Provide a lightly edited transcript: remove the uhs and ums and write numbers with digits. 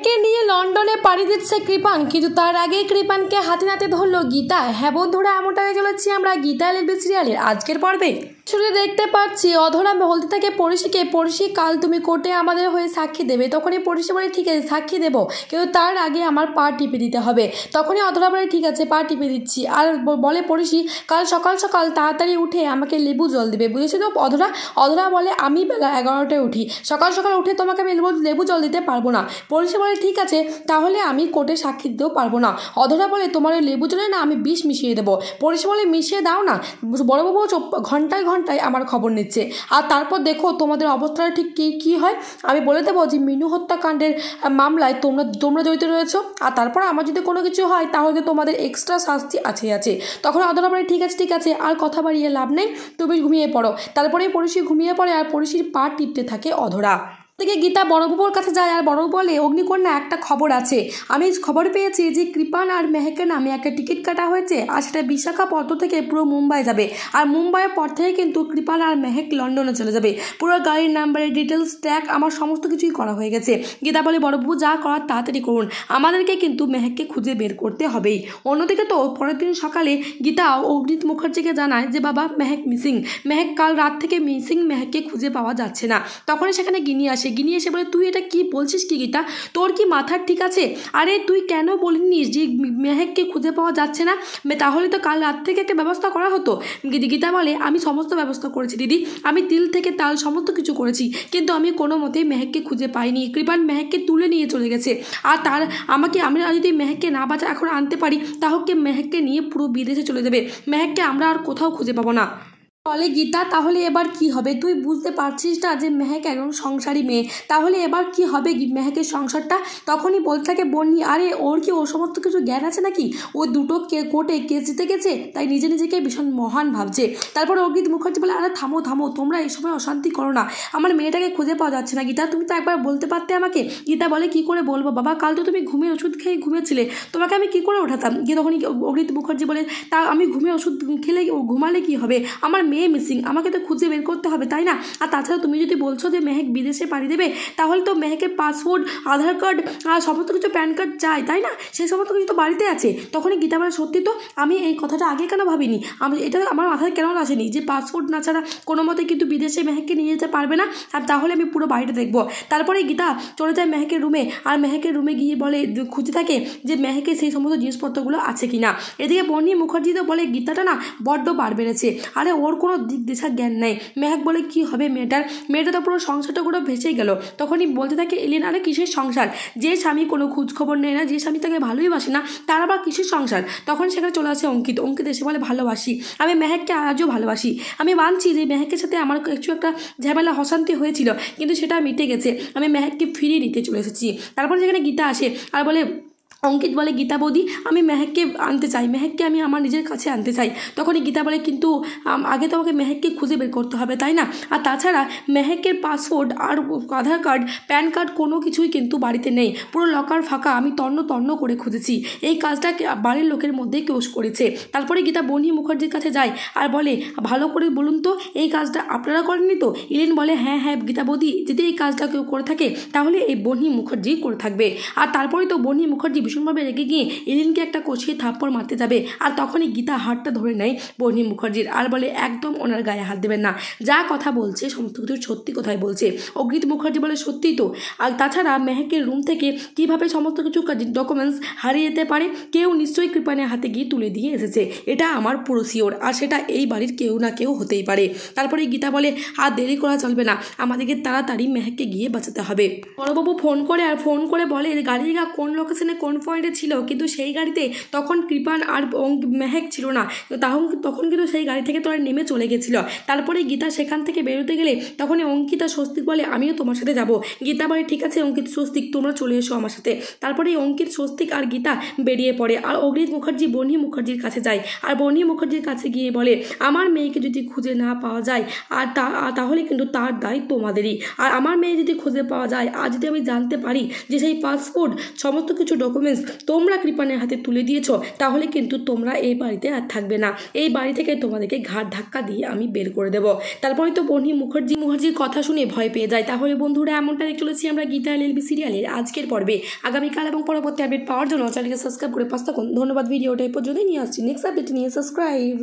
মেহেককে নিয়ে লন্ডনে পাড়ি দিচ্ছে কৃপান, কিন্তু তার আগেই কৃপানকে হাতে নাতে ধরলো গীতা। হ্যাঁ বন্ধুরা, এমনটাই চলেছি আমরা গীতা এলএলবি সিরিয়ালের আজকের পর্বে। শুরু দেখতে পাচ্ছি অধরা বলতে থাকে পড়শিকে, পড়শি কাল তুমি কোর্টে আমাদের হয়ে সাক্ষী দেবে। তখনই পড়শি বলে ঠিক আছে সাক্ষী দেবো, কিন্তু তার আগে আমার পা টিপে দিতে হবে। তখনই অধরা বলে ঠিক আছে পা টিপে দিচ্ছি। আর বলে পড়শি কাল সকাল সকাল তাড়াতাড়ি উঠে আমাকে লেবু জল দেবে, বুঝেছো তো অধরা? অধরা বলে আমি বেলা 11টায় উঠি, সকাল সকাল উঠে তোমাকে আমি লেবু জল দিতে পারবো না। পড়শি বলে ঠিক আছে তাহলে আমি কোর্টে সাক্ষী দিতেও পারবো না। অধরা বলে তোমার ওই লেবু জলে না আমি বিষ মিশিয়ে দেবো। পড়শি বলে মিশিয়ে দাও না, বড়বাবু ঘন্টায় ঘন্টায় আমার খবর নিচ্ছে, আর তারপর দেখো তোমাদের অবস্থাটা ঠিক কী হয়। আমি বলে দেবো যে মিনু হত্যাকাণ্ডের মামলায় তোমরা জড়িত রয়েছো, আর তারপর আমার যদি কোনো কিছু হয় তাহলে তোমাদের এক্সট্রা শাস্তি আছে। তখন অধরা বলে ঠিক আছে আর কথা বাড়িয়ে লাভ নেই, তুমি ঘুমিয়ে পড়ো। তারপরেই পড়শি ঘুমিয়ে পড়ে আর পড়শির পা টিপতে থাকে অধরা। থেকে গীতা বড়বাবুর কাছে যায় আর বড়বাবু বলে অগ্নিকন্যা একটা খবর আছে, আমি খবর পেয়েছি যে কৃপান আর মেহেকের নামে একটা টিকিট কাটা হয়েছে, আর সেটা বিশাখাপত্তন থেকে পুরো মুম্বাই যাবে। আর মুম্বাইয়ের পর থেকে কিন্তু কৃপান আর মেহেক লন্ডনে চলে যাবে। পুরো গাড়ির নাম্বারের ডিটেলস ট্র্যাক আমার সমস্ত কিছুই করা হয়ে গেছে। গীতা বলে বড়বাবু যা করার তাড়াতাড়ি করুন, আমাদেরকে কিন্তু মেহেককে খুঁজে বের করতে হবেই। অন্যদিকে তো পরের দিন সকালে গীতা অগ্নিত মুখার্জিকে জানায় যে বাবা মেহেক মিসিং, মেহেক কাল রাত থেকে মিসিং, মেহেককে খুঁজে পাওয়া যাচ্ছে না। তখনই সেখানে গিনি আসে, গিনি এসে বলে তুই এটা কি বলছিস কি গীতা, তোর কি মাথার ঠিক আছে? আরে তুই কেন বলিনিস যে মেহেককে খুঁজে পাওয়া যাচ্ছে না? তাহলে তো কাল রাত থেকে একটা ব্যবস্থা করা হতো। গীতা বলে আমি সমস্ত ব্যবস্থা করেছি দিদি, আমি তিল থেকে তাল সমস্ত কিছু করেছি, কিন্তু আমি কোনো মতেই মেহেককে খুঁজে পাইনি। কৃপান মেহেককে তুলে নিয়ে চলে গেছে, আর আমরা যদি মেহেককে না বাঁচা এখন আনতে পারি তাহলে মেহেককে নিয়ে পুরো বিদেশে চলে যাবে, মেহেককে আমরা আর কোথাও খুঁজে পাবো না। বলে গীতা তাহলে এবার কি হবে? তুই বুঝতে পারছিস না যে মেহেক একজন সংসারী মেয়ে, তাহলে এবার কি হবে মেহেকের সংসারটা? তখনই বলতে থাকে বন্নি আরে ওর কি ও সমস্ত কিছু জ্ঞান আছে নাকি? ও দুটো কোর্টে কেস জিতে গেছে তাই নিজেকে ভীষণ মহান ভাবছে। তারপর অগ্নিত মুখার্জি বলে আরে থামো তোমরা এই সময় অশান্তি করো না, আমার মেয়েটাকে খুঁজে পাওয়া যাচ্ছে না। গীতা তুমি তো একবার বলতে পারতে আমাকে। গীতা বলে কি করে বলবো বাবা, কাল তো তুমি ঘুমের ওষুধ খেয়ে ঘুমিয়েছিলে, তোমাকে আমি কি করে ওঠাতাম? গিয়ে তখনই অগ্নিত মুখার্জি বলে তা আমি ঘুমের ওষুধ খেলে ঘুমালে কি হবে, আমার মেয়ে মিসিং, আমাকে তো খুঁজে বের করতে হবে তাই না? আর তাছাড়া তুমি যদি বলছো যে মেহেক বিদেশে পাড়ি দেবে, তাহলে তো মেহেকের পাসপোর্ট, আধার কার্ড আর সমস্ত কিছু প্যান কার্ড চাই তাই না? সেই সমস্ত কিছু তো বাড়িতে আছে। তখনই গীতা বলে সত্যি তো, আমি এই কথাটা আগে কেন ভাবিনি, এটা আমার মাথায় কেন আসেনি যে পাসপোর্ট না ছাড়া কোনো মতে কিন্তু বিদেশে মেহেককে নিয়ে যেতে পারবে না, আর তাহলে আমি পুরো বাড়িটা দেখবো। তারপরে গীতা চলে যায় মেহেকের রুমে, আর মেহেকের রুমে গিয়ে বলে খুঁজে থাকে যে মেহেকের সেই সমস্ত জিনিসপত্রগুলো আছে কিনা। এদিকে বন্নি মুখার্জি তো বলে গীতাটা না বড্ড বার বেড়েছে, আরে ওর কোনো দিক দিশার জ্ঞান নেই। মেহেক বলে কি হবে মেয়েটা তো পুরো সংসারটা পুরো ভেসেই গেল। তখনই বলতে থাকে এলিন আরে কিসের সংসার, যে স্বামী কোনো খোঁজ খবর নেয় না, যে স্বামী তাকে ভালোই বাসে না, তার আবার কিসের সংসার? তখন সেখানে চলে আসে অঙ্কিত এসে বলে ভালোবাসি, আমি মেহেককে আজও ভালোবাসি, আমি মানছি যে মেহেকের সাথে আমার কিছু একটা ঝামেলা অশান্তি হয়েছিল, কিন্তু সেটা মিটে গেছে, আমি মেহেককে ফিরিয়ে নিতে চলে এসেছি। তারপর সেখানে গীতা আসে আর বলে অঙ্কিত বলে গীতা বৌদি আমি মেহেককে আনতে চাই, মেহেককে আমি আমার নিজের কাছে আনতে চাই। তখনই গীতা বলে কিন্তু আগে তো আমাকে মেহেককে খুঁজে বের করতে হবে তাই না? আর তাছাড়া মেহেকের পাসপোর্ট আর আধার কার্ড, প্যান কার্ড কোনো কিছুই কিন্তু বাড়িতে নেই, পুরো লকার ফাঁকা, আমি তন্ন করে খুঁজেছি, এই কাজটা বাড়ির লোকের মধ্যে কেউ করেছে। তারপরে গীতা বন্নি মুখার্জির কাছে যায় আর বলে ভালো করে বলুন তো এই কাজটা আপনারা করেননি তো? ইলিন বলে হ্যাঁ গীতা বৌদি, যদি এই কাজটা কেউ করে থাকে তাহলে এই বন্নি মুখার্জি করে থাকবে। আর তারপরে তো বন্নি মুখার্জি ভীষণভাবে রেগে গিয়ে এলিনকে একটা কষিয়ে থাপ্পড় মারতে যাবে, আর তখনই গীতা হাতটা ধরে নেয় বন্নি মুখার্জির আর বলে একদম ওনার গায়ে হাত দেবেন না, যা কথা বলছে সমস্ত কিছু সত্যি কথাই বলছে। অগ্নিত মুখার্জি বলে সত্যিই তো, আর তাছাড়া মেহেকের রুম থেকে কিভাবে সমস্ত কিছু ডকুমেন্টস হারিয়ে যেতে পারে, কেউ নিশ্চয়ই কৃপানের হাতে গিয়ে তুলে দিয়ে এসেছে, এটা আমার পুরো শিওর, আর সেটা এই বাড়ির কেউ না কেউ হতেই পারে। তারপরে গীতা বলে আর দেরি করা চলবে না, আমাদেরকে তাড়াতাড়ি মেহেককে গিয়ে বাঁচাতে হবে। বড়বাবু ফোন করে বলে গাড়িটা কোন লোকেশনে কোন পয়েন্টে ছিল, কিন্তু সেই গাড়িতে তখন কৃপান আর মেহেক ছিল না, তখন কিন্তু সেই গাড়ি থেকে তোরা নেমে চলে গেছিল। তারপরে গীতা সেখান থেকে বেরোতে গেলে তখনই অঙ্কিতা স্বস্তিক বলে আমিও তোমার সাথে যাব। গীতা বলে ঠিক আছে অঙ্কিত স্বস্তিক তোমরা চলে এসো আমার সাথে। তারপরে অঙ্কিত স্বস্তিক আর গীতা বেরিয়ে পড়ে, আর অগ্নিত মুখার্জি বন্নি মুখার্জির কাছে যায়, আর বন্নি মুখার্জির কাছে গিয়ে বলে আমার মেয়েকে যদি খুঁজে না পাওয়া যায় আর তাহলে কিন্তু তার দায় তোমাদেরই, আর আমার মেয়ে যদি খুঁজে পাওয়া যায় আর যদি আমি জানতে পারি যে সেই পাসপোর্ট সমস্ত কিছু ডকুমেন্ট ডকুমেন্টস তোমরা কৃপানের হাতে তুলে দিয়েছো, তাহলে কিন্তু তোমরা এই বাড়িতে আর থাকবে না। এই বাড়ি থেকে তোমাদেরকে ঘাট ধাক্কা দিয়ে আমি বের করে দেবো। তারপরে তো বনি মুখার্জির কথা শুনে ভয় পেয়ে যায়। তাহলে বন্ধুরা এমনটা দেখে চলেছি আমরা গীতা এলএলবি সিরিয়ালের আজকের পর্বে। আগামীকাল এবং পরবর্তী আপডেট পাওয়ার জন্য চ্যানেলকে সাবস্ক্রাইব করে পাশ থাকুন। ধন্যবাদ। ভিডিওটা এই পর্যন্তই নিয়ে আসছি। নেক্সট আপডেট নিয়ে সাবস্ক্রাইব।